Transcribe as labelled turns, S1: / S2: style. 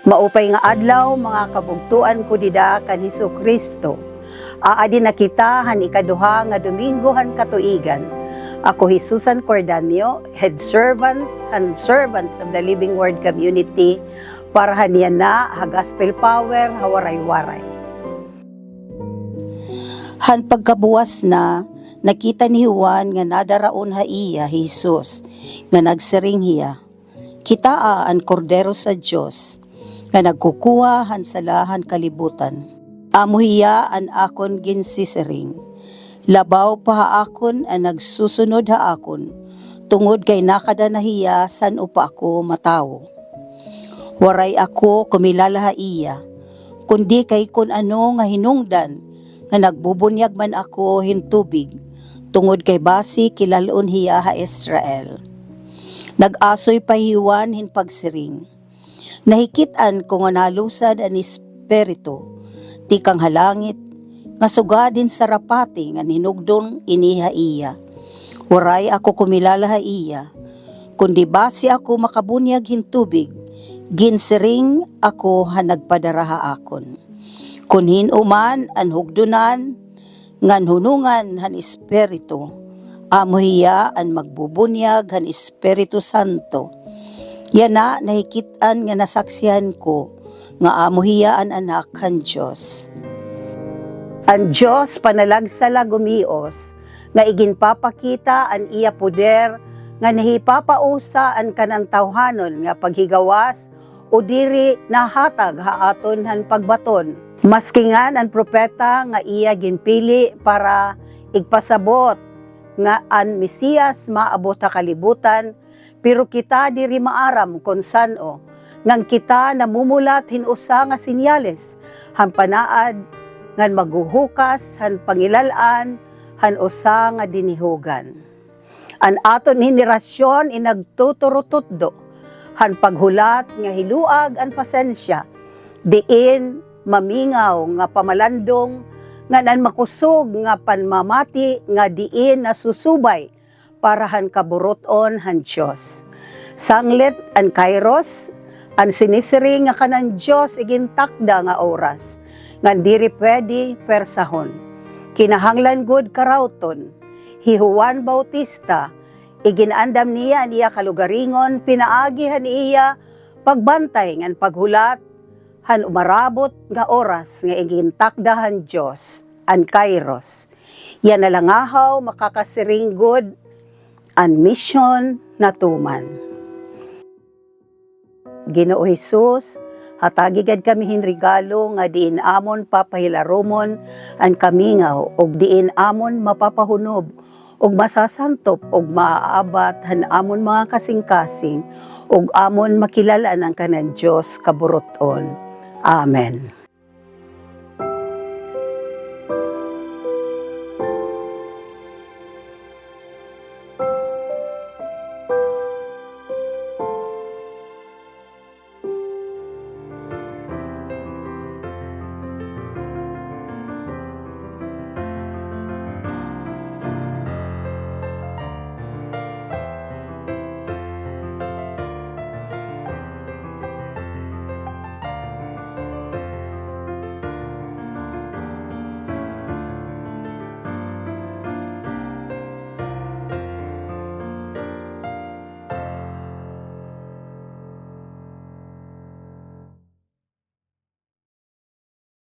S1: Maupay nga adlaw mga kabugtuan ko dida kan Hesukristo. Aadi na kita han ikaduha nga Domingo han katuigan. Ako Jesusan Cordanio, head servant and servants of the Living Word Community para haniyan na ha gospel power hawaray-waray. Han pagkabuwas na nakita ni Juan nga nadaraon ha iya Jesus nga nagsiring hiya. Kitaa ang kordero sa Dios nga nagkukuha han salahan kalibutan. Amuhiya an akon ginsisiring. Labaw pa ha akon ang nagsusunod ha akon, tungod kay nakada nahiya san upa ako matawo. Waray ako kumilala ha iya, kundi kay kun ano nga hinungdan, nga nagbubunyag man ako hintubig, tungod kay basi kilalon hiya ha Israel. Nag-asoy pa hiwan hin pagsiring. Nahikitan ko nga nalusad ang espiritu, tikang halangit, nga sugadin sa rapati nga ninugdong iniha iya. Waray ako kumilala ha iya, kundi basi ako makabunyag hintubig, ginsiring ako ha nagpadaraha akon. Kunhin uman ang hugdunan, ngan hunungan han espiritu, amuhiya ang magbubunyag han Espiritu Santo. Yan na nahikitan nga nasaksihan ko, nga amuhiyaan anak kan Diyos. Ang Diyos panalagsala gumios, nga iginpapakita ang iya poder, nga nahipapausa ang kanang tawhanon nga paghigawas, o diri nahatag haaton han pagbaton. Maskingan ang propeta nga iya ginpili para igpasabot, nga ang Mesiyas maabot ha kalibutan, pero kita diri maaram kon sano, ngang kita namumulat hinusa nga sinyales, han panaad, ngan maghuhukas, han pangilalaan, han usa nga dinihugan. An aton henerasyon inagtuturututdo, han paghulat nga hiluag an pasensya, diin mamingaw nga pamalandong, nga nan makusog nga panmamati, nga diin nasusubay, para han kaburoton han Diyos. Sanglit an kairos, an sinisiring nga kanan Diyos igintakda nga oras, nga diri pwede persahon. Kinahanglan gud karawton, hi Juan Bautista, iginandam niya niya kalugaringon, pinaagihan iya, pagbantay ngan paghulat, han umarabot nga oras nga igintakda han Diyos, an kairos. Yan nalangahaw makakasiring gud, an mission na tuman. Ginoo Hesus, hatagigad kami hinregalo nga diin amon papahilaromon ang kamingaw og diin amon mapapahunob og masasantop og maaabat han amon mga kasing-kasing og amon makilalaan ang kanan Dios kaburoton. Amen.